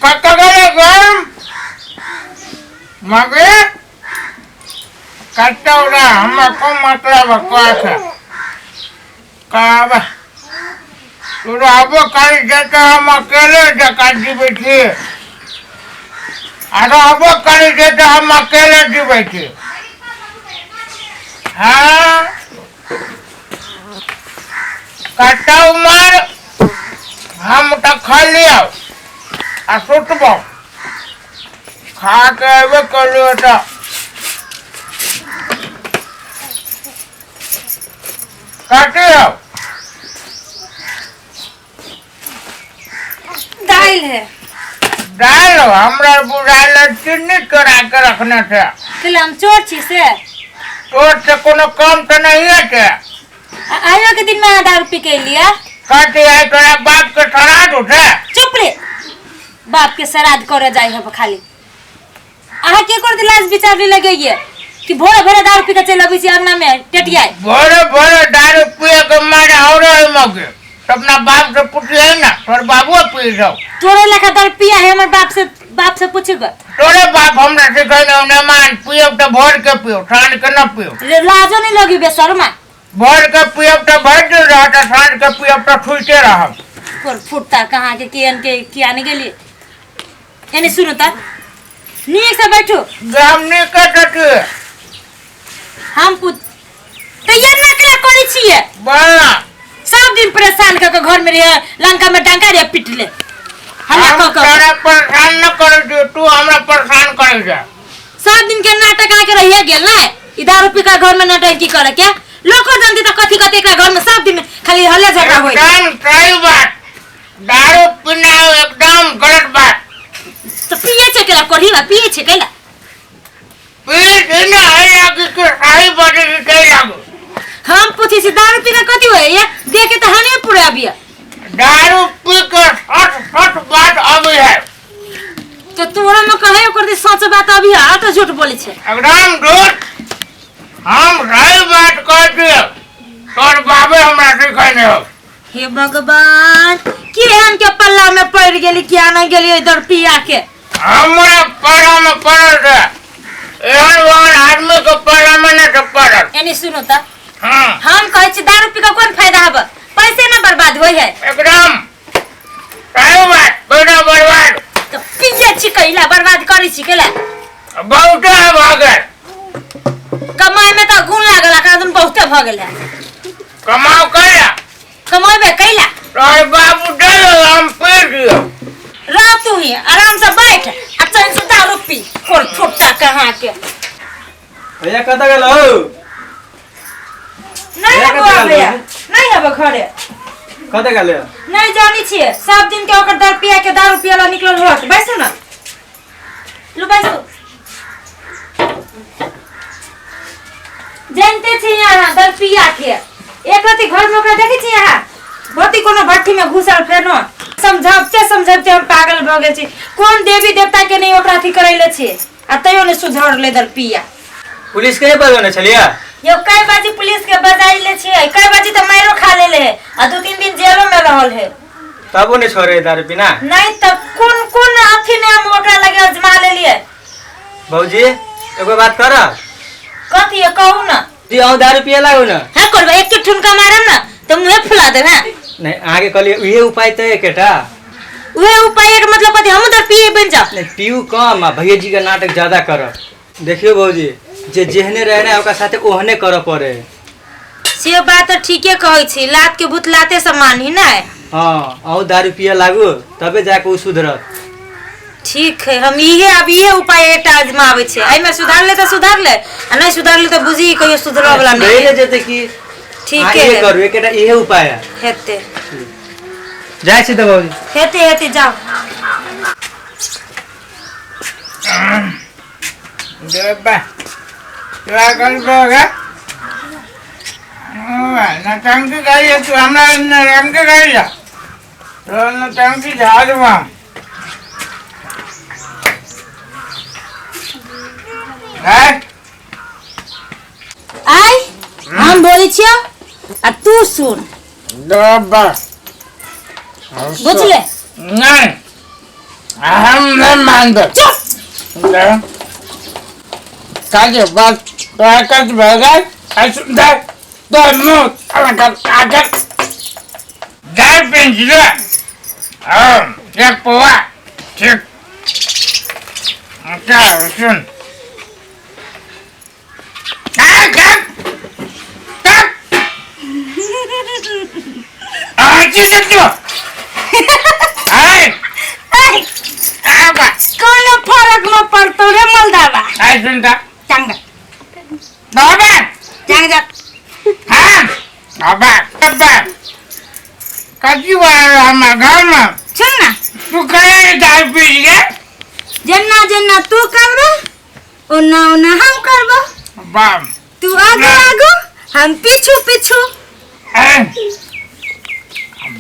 कटगरे मगे कटौरा हमको मतलब है काबा तू अब कर देता हम अकेले जका जीवे थे अरे अब कर देता हम अकेले जीवे थे हाँ कटाऊ मार हम तो खा लिया सुटबो खा के अबे कर लियो तो काटियो दाल है दाल हमरा बुझाइल चीनी करा के रखने थे कल हम चोर छी से चोर से कोनो काम तो नहीं है आयो के दिन में दारू पी के लिया काटी है तोरा बाप के श्राद्ध उठे चुप रे बाप के श्राद्ध करे जाई है खाली आहा के कर दिलास विचार लगे ये कि भोरे भोरे दारू पी के चल अभी अंगना में टेटिया भोरे भोरे दारू पिए के मारे और मगे अपना बाप से पूछिए ना तोर बाबू पी जाओ तोरे लेखा दारू पिया है हमर बाप से पूछेगा तोरे बाप हमरा सिखाइले ने मान पियो तो भोर के पियो सांझ के न पियो लाजो नहीं लगी बेशर्मा भोर के पियो तो भर दिन रहता सांझ के पियो तो छुइते रहब पर फुटता कहां के कियन के कियाने के लिए यानी सुनो ता नीक से बैठो हम ने कटके हम तैयार ना करा करी छिए बड़ा सब दिन परेशान क के घर में रहे लंका में डंका रे पिटले हम तारा परेशान न कर दे तू हमरा परेशान करे जा सब दिन के नाटक आके रहिए गेल ना इधर रुपी का घर में नाटक की करे के लोको जानती तो कथि कथि एकरा घर में सब दिन खाली हल्ला झगड़ा होई एकदम सही बात दारू पीना एकदम गलत बात तो पिए छे केला कोढ़ीवा पिए छे केला पी देना है कि सही बात है के लागो हम पूछी से दारू पी के कथि होय ये देखे तो हने पूरा अबिया दारू पी के सच बात अभी है तो तोरा में कहे कर दे सच बात अभी आ तो झूठ बोले छे एकदम झूठ हम सही बात कह दिए तोर बाबे हमरा सिखाइने हो हे भगवान केहन के पल्ला में पड़ गेली क्या नहीं गेली इधर पिया के हमरा पड़ा में पड़ल है एहन वान आदमी को पड़ा में न पड़ल यानी सुनो ता हां हम कहै छी दारू पी के कोन फायदा हबे पैसे ना बर्बाद होय है एकदम सही बात बेटा बर्बाद तो पिए छी कैला बर्बाद करी छी केला बहुत है भागर कमाई में तो गुण लागला का तुम बहुत भ गेल है कमाओ कया कमाई में कैला तोर बाबू दे हम पी दियो रह तू ही आराम से बैठ अच्छा से दारू पी और फुटता कहां के भैया कत गेल हो नहीं है भैया नहीं है घरे कत गेल नहीं जानी छिए सब दिन के ओकर दारू पिया के दारू पियाला निकलल होत बैसो ना लो बैसो जानते छी यहां दारू पिया के एक राती घर में ओकरा देखे छी यहां भौती कोनो भट्टी में घुसल फेनो समझाते हम पागल भ गेल छी कोन देवी देवता के नहीं ओकरा थी करैले छी आ तयो ने सुधार ले दर पिया पुलिस के बजने छलिया यो कई बाजी पुलिस के बजाई ले छी कई बाजी तो मारो खा ले है आ 2-3 दिन जेलो में रहल है तबो ने छोड़े दारू पीना नहीं त कोन अथी ने हम ओकरा लगे अजमा ले लिए भौजी एगो बात कर कथि है कहू ना जी हम दारू पिए लागो ना हां करबे एक ठुनका मारम ना तो मुंह फुला देबे नहीं आगे कहलिए उहे उपाय त एकेटा उहे उपाय के मतलब कथि हम उधर पिए बन जा नहीं पीऊ कम आ भैया जी का नाटक ज्यादा कर देखियो भौजी जे जेहने रहने ओका साथे ओहने कर पड़े से बात तो ठीके कहै छी लात के भूत लाते समान ही ना हां औ दारू पिए लागो तबे जाके उ सुधरत ठीक है हम अब ये उपाय एटा आजमावे छे आई में सुधार ले तो सुधार ले आ नहीं सुधार ले तो बुझी कहियो सुधरवा वाला नहीं ले जेते की ठीक है है ये करू एकेटा इहे उपाय है हेते जाय छी त भौजी हेते जाओ देबा क्या कर दोगे ना टंकी गाड़ी तू हमरा रंग के गाड़ी जा तो ना टंकी जा दवा है आई हम बोली छियो आ तू सुन देबा बुझले नहीं हम नहीं मानते। काजे बात तो आकर बगा ऐसे दे तो मुंह अलग आकर दाल पिंजरा एक पोवा ठीक अच्छा सुन कोनो फरक न पड़तो रे मलदावा सुनता चंगा बाबा चंगा हाँ बाबा बाबा कभी बार हम घर में सुन ना तू कहे दाल पीस गया जन्ना जन्ना तू करबो ओना ओना हम करबो बाप तू आगे आगो हम पीछू पीछू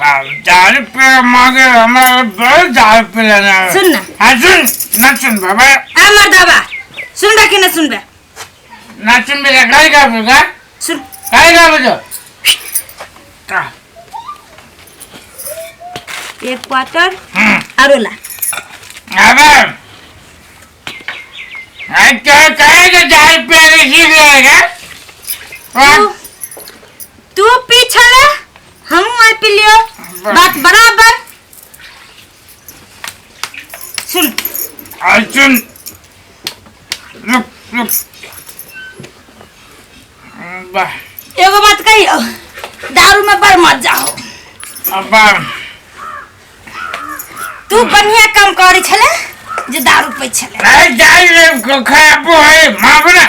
बाप दाल पे मांगे हमारे बहुत दाल पे लेना है सुन ना हाँ सुन ना सुन बाबा आमर दावा सुन बे कि न सुन बे ना सुन मेरा गाय का बोला सुन गाय का बोलो का एक क्वार्टर अरोला अबे अच्छा कहेगा दाल पे सीख लेगा तू पीछे ले हम आ पी लियो बात बराबर सुन सुन रुक रुक वाह एगो बात कहियो दारू में बर मत जाओ अब्बा तू बढ़िया काम करी छले जे दारू पे छले नहीं दाल को खराब है मावना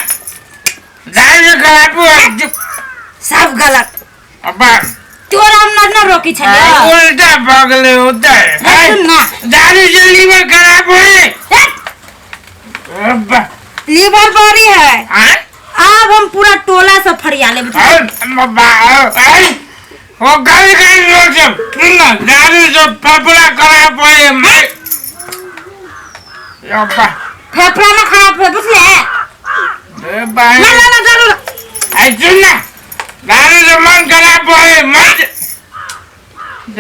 दाल खराब है सब गलत अब्बा तोरा हम न रोकी छले उल्टा पगले होता है सुन ना दारू से लीवर खराब है अब्बा लीवर बड़ी है हाँ अब हम पूरा टोला से फरिया ले वो गल गल लोग सब सुन दारू से फेफड़ा खराब है मैं अब्बा फेफड़ा ना खराब है बुझले ए भाई ना ना ना दारू ऐ सुन ना दारू से मन खराब है मत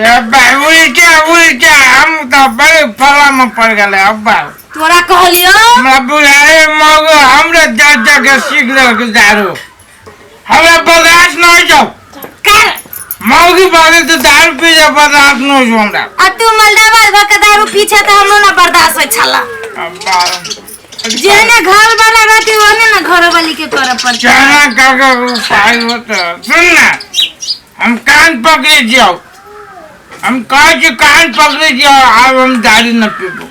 अब्बा उल्टा हम तो बड़े फला में पड़ गए अब्बा तोरा कहलियो मैं बुलाए मगो हमरा जगह सीख ले दारू हमरा बर्दाश्त नहीं जाओ कर मौगी बागे तो दारू पी जा बर्दाश्त नहीं हो हमरा आ तू मलदावा भके दारू पीछे तो हमरो ना बर्दाश्त होय छला अब्बा जेने घर वाला रहती ओने ना घर वाली के कर पर चाना काका उपाय होता सुन ना हम कान पकड़े जाओ हम कहे कि कान पकड़े जाओ अब हम दारू न पीबो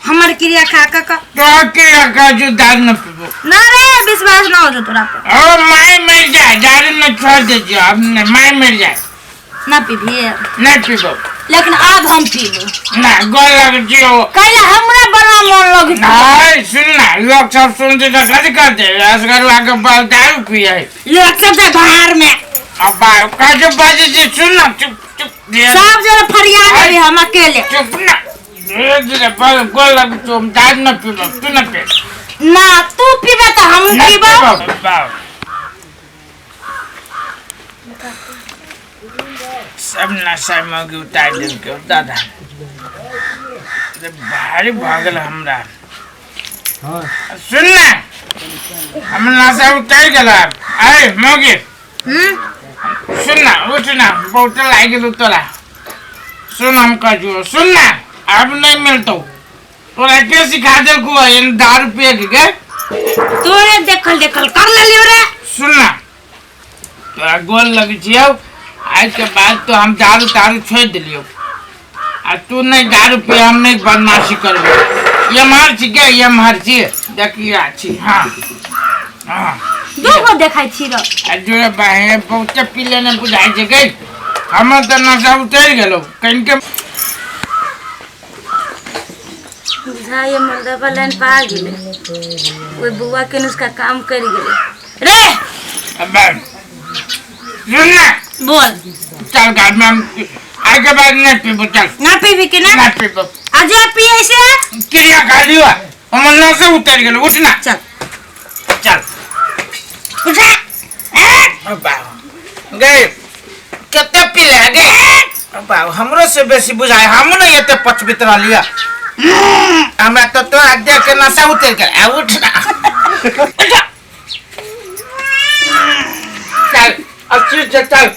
हमर क्रिया खा का तो के का जो दारू न पीबो ना रे विश्वास ना हो जो तोरा पे ओ माय मर जाए दारू न छोड़ दे जो अब माय मर जाए ना पीबी नहीं पीबो लेकिन अब हम पीबो ना गोल लग जियो कहले हमरा बड़ा मन लगी नहीं सुन ना लोग सब सुनते तो कभी करते असगर आके बाल दारू पिए लोग सब जा बाहर में अब काजू बाजी से सुन ना चुप चुप सब जरा फरिया ले हम अकेले चुप ना धीरे धीरे बाल गोल लग तो हम दारू न पीबो तू न पी ना तू पीबे तो हम पीबो सब नशा में उतार दिन के दादा भारी भागल हमरा सुन ना हम नशा उतार गला अरे मोगी सुन ना उठ ना बहुत लाग गेल तोरा सुन हम कहू सुन ना अब नहीं मिलतो तोरा के सिखा दे को इन दारू पिए के तोरे देखल देखल कर ले लियो रे सुन ना तोरा गोल लग जियो आज के बाद तो हम दारू छोड़ दिलियो आ तू नहीं दारू पे हम नहीं बदमाशी करबो ये मार छी के ये मार छी देखिया छी हां हां देखो देखाई छी रो आ जोरे बाहे बहुत पी लेने बुझाई छै गई हम तो नशा उतर गेलो कहीं के बुझाए मर्दा बलन पा गेले ओए बुआ के उसका काम कर गेले रे अब सुन ना बोल चल गाड़ी में आगे बाद नहीं पीबो चल ना पीबी के ना पीबो आज पिए से क्रिया खा लियो हम नशा उतर गेलो उठ ना चल चल उठा अब्बा गए कते पी ले गए अब्बा हमरो से बेसी बुझाए हम न एते पचबितरा लिया हमरा तो तोरा देख के नशा उतर गया। उठ ना उठ। चल अब चल